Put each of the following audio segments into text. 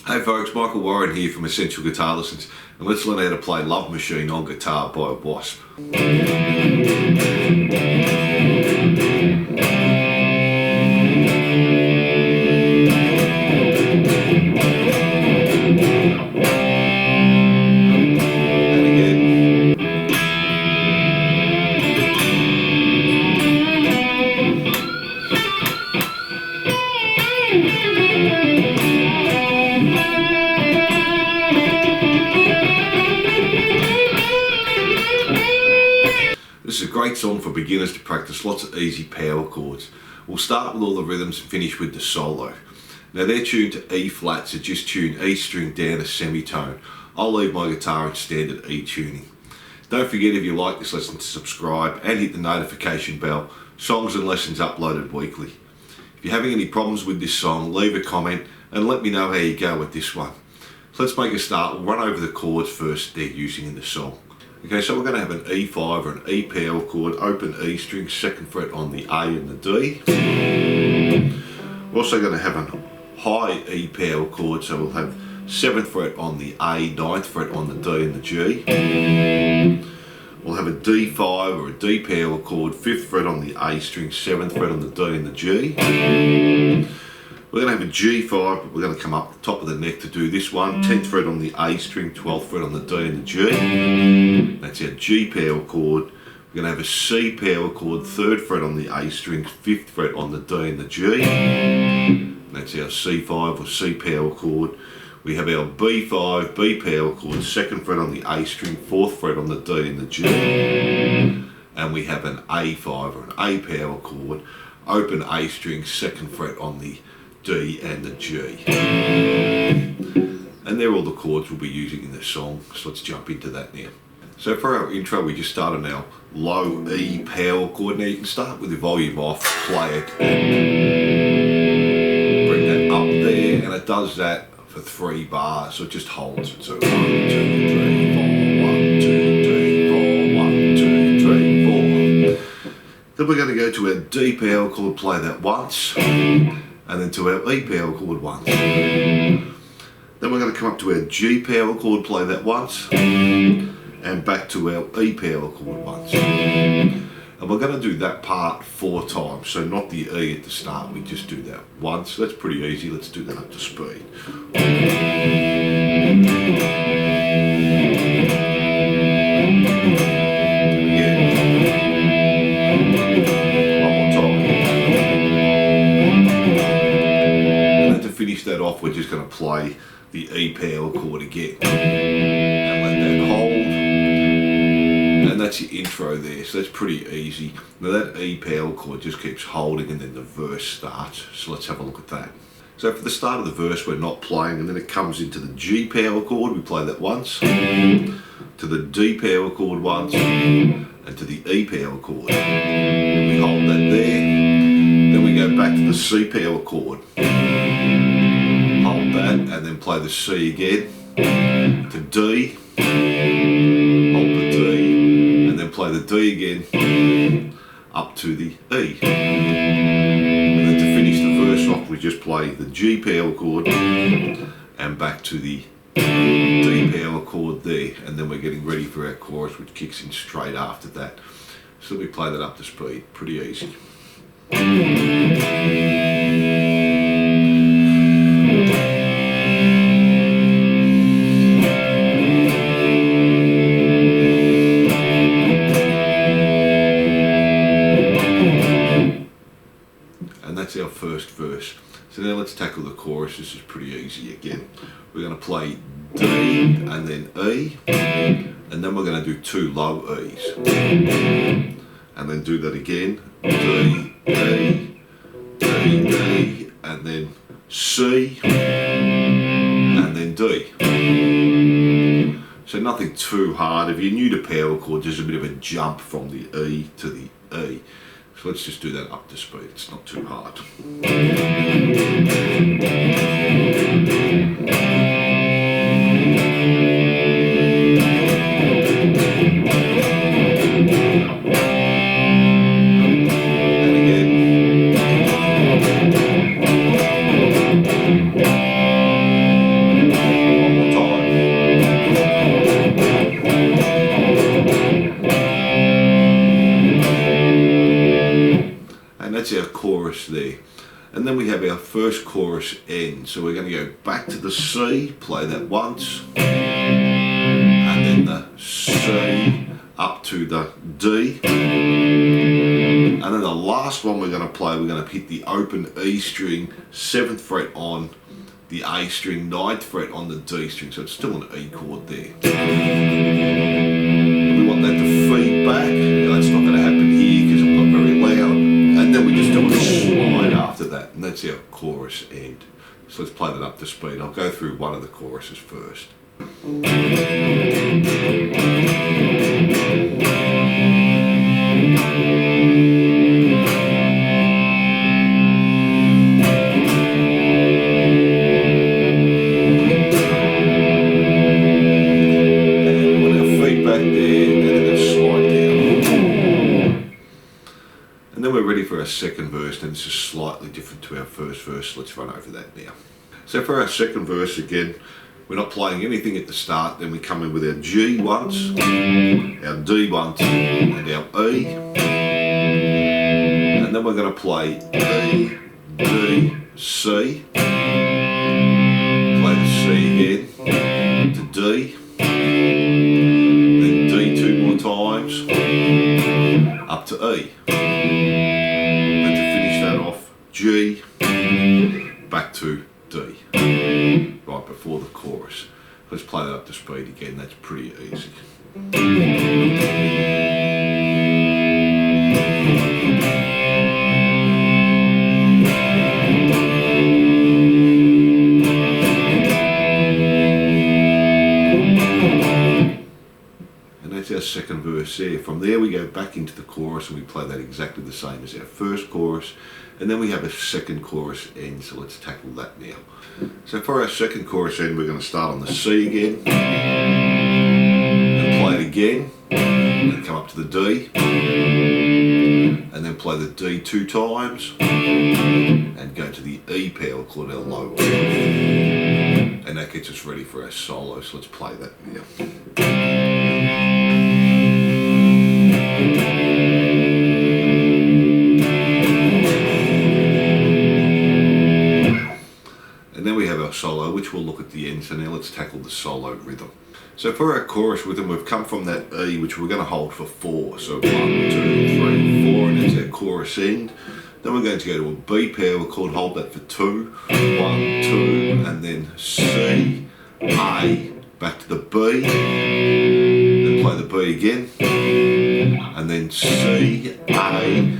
Hey folks, Michael Warren here from Essential Guitar Lessons, and let's learn how to play Love Machine on guitar by Wasp. This is a great song for beginners to practice lots of easy power chords. We'll start with all the rhythms and finish with the solo. Now they're tuned to E flat, so just tune E string down a semitone. I'll leave my guitar in standard E tuning. Don't forget, if you like this lesson, to subscribe and hit the notification bell. Songs and lessons uploaded weekly. If you're having any problems with this song, leave a comment and let me know how you go with this one. So let's make a start. We'll run over the chords first they're using in the song. Okay, so we're going to have an E5 or an E power chord, open E string, 2nd fret on the A and the D. We're also going to have a high E power chord, so we'll have 7th fret on the A, 9th fret on the D and the G. We'll have a D5 or a D power chord, 5th fret on the A string, 7th fret on the D and the G. We're going to have a G5, but we're going to come up the top of the neck to do this one. 10th fret on the A string, 12th fret on the D and the G. That's our G power chord. We're going to have a C power chord, 3rd fret on the A string, 5th fret on the D and the G. That's our C5 or C power chord. We have our B5, B power chord, 2nd fret on the A string, 4th fret on the D and the G. And we have an A5 or an A power chord, open A string, 2nd fret on the D and the G. And they're all the chords we'll be using in this song, so let's jump into that now. So for our intro, we just started our low E power chord. Now you can start with the volume off, play it, and bring that up there, and it does that for 3 bars, so it just holds it. So 1, 2, 3, 4, 1, 2, 3, 4, 1, 2, 3, 4. Then we're going to go to our D power chord, play that once, and then to our E power chord once. Then we're going to come up to our G power chord, play that once, and back to our E power chord once. And we're going to do that part 4 times, so not the E at the start, we just do that once. That's pretty easy, let's do that up to speed. Finish that off, we're just going to play the E power chord again and let that hold, and that's your intro there. So that's pretty easy. Now that E power chord just keeps holding and then the verse starts, so let's have a look at that. So for the start of the verse we're not playing, and then it comes into the G power chord, we play that once, to the D power chord once, and to the E power chord. We hold that there, then we go back to the C power chord, hold that, and then play the C again, to D, hold the D, and then play the D again, up to the E. And then to finish the verse off, we just play the G power chord, and back to the D power chord there, and then we're getting ready for our chorus, which kicks in straight after that. So we play that up to speed, pretty easy. And that's our first verse. So now let's tackle the chorus. This is pretty easy again. We're going to play D and then E, and then we're going to do 2 low E's, and then do that again, D, E, D, E, and then C, and then D. So nothing too hard. If you're new to power chords, there's a bit of a jump from the E to the E. So let's just do that up to speed, it's not too hard. chorus there. And then we have our first chorus end. So we're going to go back to the C, play that once, and then the C up to the D. And then the last one we're going to play, we're going to hit the open E string, 7th fret on the A string, 9th fret on the D string. So it's still an E chord there. We want that to feed back. Now that's not going to happen here because I'm not very loud. And then we just do a slide after that, and that's our chorus end. So let's play that up to speed. I'll go through one of the choruses first. For our second verse, and this is slightly different to our first verse. Let's run over that now. So for our second verse, again, we're not playing anything at the start. Then we come in with our G once, our D once, and our E, and then we're going to play E, D, C, play the C again to D, then D 2 more times, up to E. G, back to D, right before the chorus. Let's play that up to speed again, that's pretty easy. And that's our second verse there. From there we go back into the chorus and we play that exactly the same as our first chorus. And then we have a second chorus end, so let's tackle that now. So for our second chorus end, we're going to start on the C again, and play it again, and come up to the D, and then play the D 2 times, and go to the E power chord, our low one. And that gets us ready for our solo, so let's play that now. Solo, which we'll look at the end. So now let's tackle the solo rhythm. So for our chorus rhythm, we've come from that E, which we're going to hold for 4. So 1, 2, 3, 4, and that's our chorus end. Then we're going to go to a B power chord, hold that for 2, 1, 2, and then C, A, back to the B, then play the B again, and then C, A.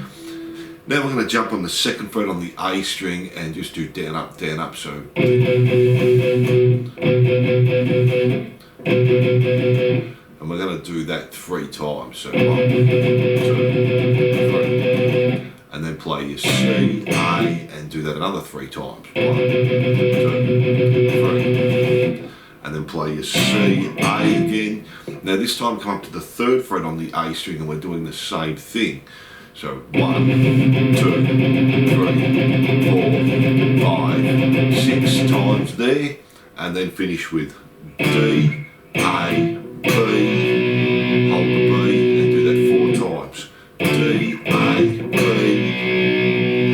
Now we're going to jump on the 2nd fret on the A string and just do down, up, so. And we're going to do that 3 times, so 1, 2, 3. And then play your C, A, and do that another 3 times. 1, 2, 3. And then play your C, A again. Now this time come up to the 3rd fret on the A string and we're doing the same thing. So 1, 2, 3, 4, 5, 6 times there, and then finish with D, A, B, hold the B, and do that 4 times. D, A, B,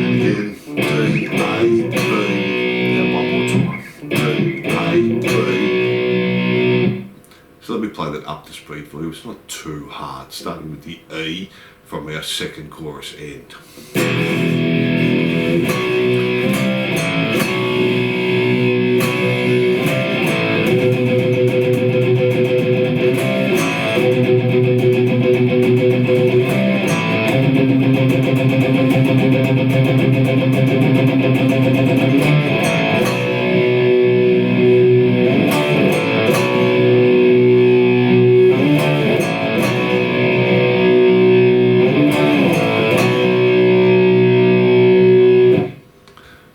and again D, A, B, and one more time. D, A, B. So let me play that up to speed for you. It's not too hard, starting with the E from our second chorus end.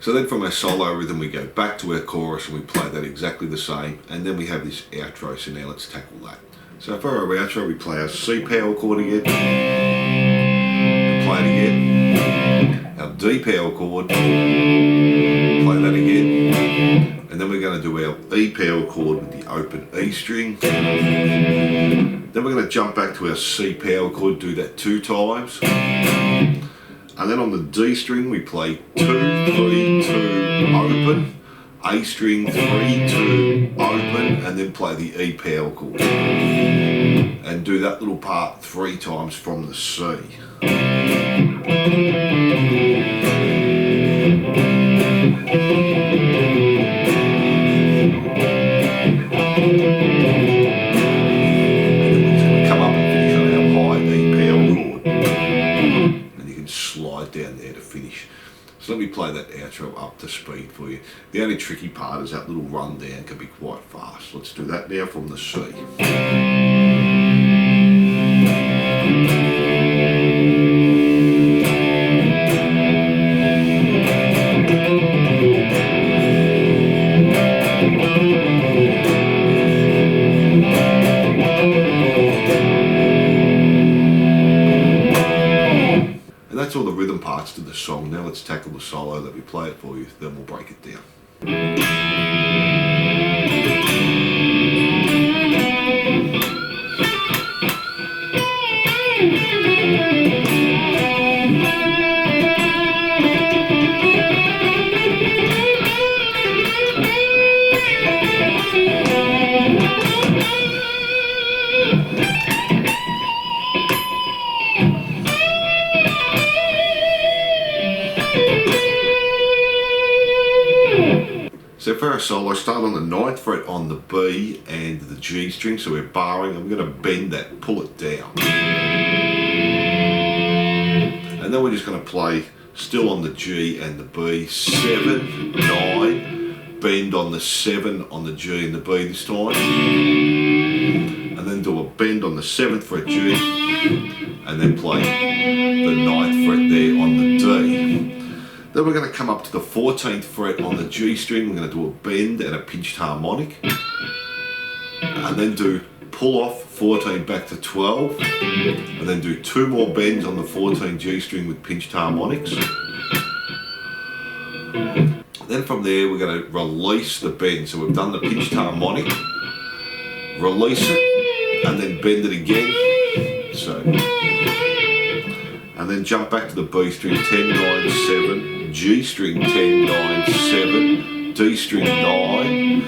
So then from our solo rhythm we go back to our chorus and we play that exactly the same, and then we have this outro, so now let's tackle that. So for our outro we play our C power chord again, and play it again, our D power chord, play that again, and then we're going to do our E power chord with the open E string, then we're going to jump back to our C power chord, do that 2 times, And then on the D string we play 2, 3, 2, open, A string 3, 2, open, and then play the E power chord. And do that little part 3 times from the C. Down there to finish. So let me play that outro up to speed for you. The only tricky part is that little run down can be quite fast. Let's do that now from the C. That's all the rhythm parts to the song. Now let's tackle the solo. Let me play it for you, then we'll break it down. So for our solo, start on the 9th fret on the B and the G string, so we're barring. I'm going to bend that, pull it down. And then we're just going to play still on the G and the B, 7, 9, bend on the 7 on the G and the B this time. And then do a bend on the 7th fret G, and then play the 9th fret there on the D. Then we're going to come up to the 14th fret on the G string. We're going to do a bend and a pinched harmonic. And then do pull off 14 back to 12. And then do 2 more bends on the 14 G string with pinched harmonics. Then from there we're going to release the bend. So we've done the pinched harmonic, release it, and then bend it again. So, and then jump back to the B string, 10, 9, 7. G string 10, 9, 7, D string 9,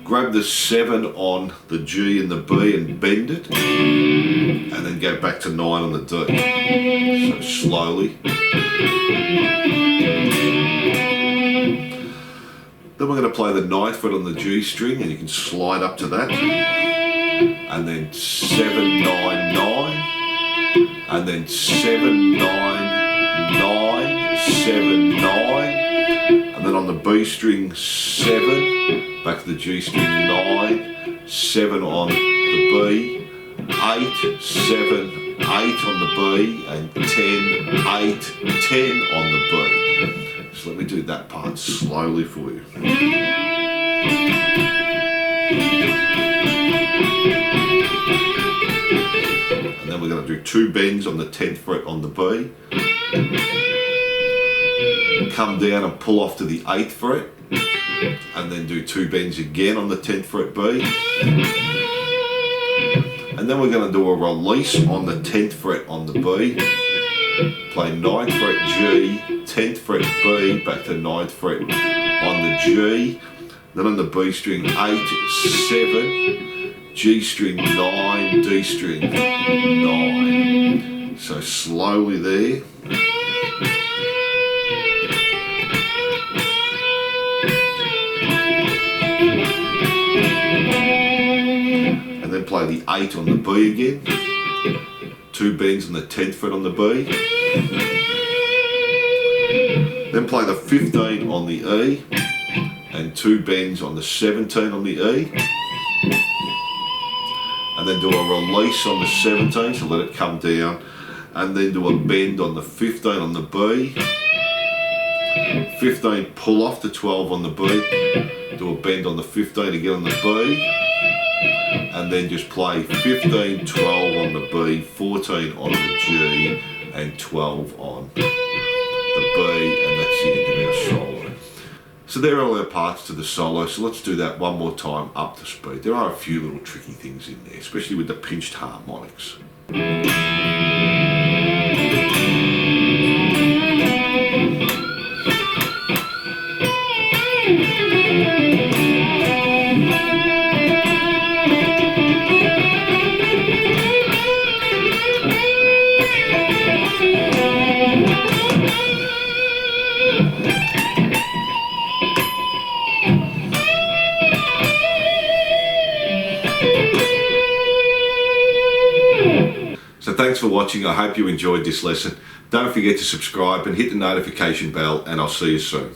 grab the 7 on the G and the B and bend it, and then go back to 9 on the D. So slowly. Then we're going to play the 9th fret on the G string, and you can slide up to that, and then 7, 9, 9, and then 7, 9, 9, 7, 9, and then on the B string 7, back to the G string 9, 7 on the B, 8, 7, 8 on the B, and 10, 8, 10 on the B. So let me do that part slowly for you. And then we're going to do 2 bends on the 10th fret on the B. Come down and pull off to the 8th fret, and then do 2 bends again on the 10th fret B. And then we're going to do a release on the 10th fret on the B, play 9th fret G, 10th fret B, back to 9th fret on the G, then on the B string 8, 7, G string 9, D string 9. So slowly there. And then play the 8 on the B again, 2 bends on the 10th fret on the B, then play the 15 on the E, and 2 bends on the 17 on the E, and then do a release on the 17, so let it come down, and then do a bend on the 15 on the B, 15 pull off the 12 on the B, do a bend on the 15 again on the B, and then just play 15, 12 on the B, 14 on the G, and 12 on the B, and that's the end of our solo. So there are all our parts to the solo, so let's do that one more time up to speed. There are a few little tricky things in there, especially with the pinched harmonics. So thanks for watching. I hope you enjoyed this lesson. Don't forget to subscribe and hit the notification bell, and I'll see you soon.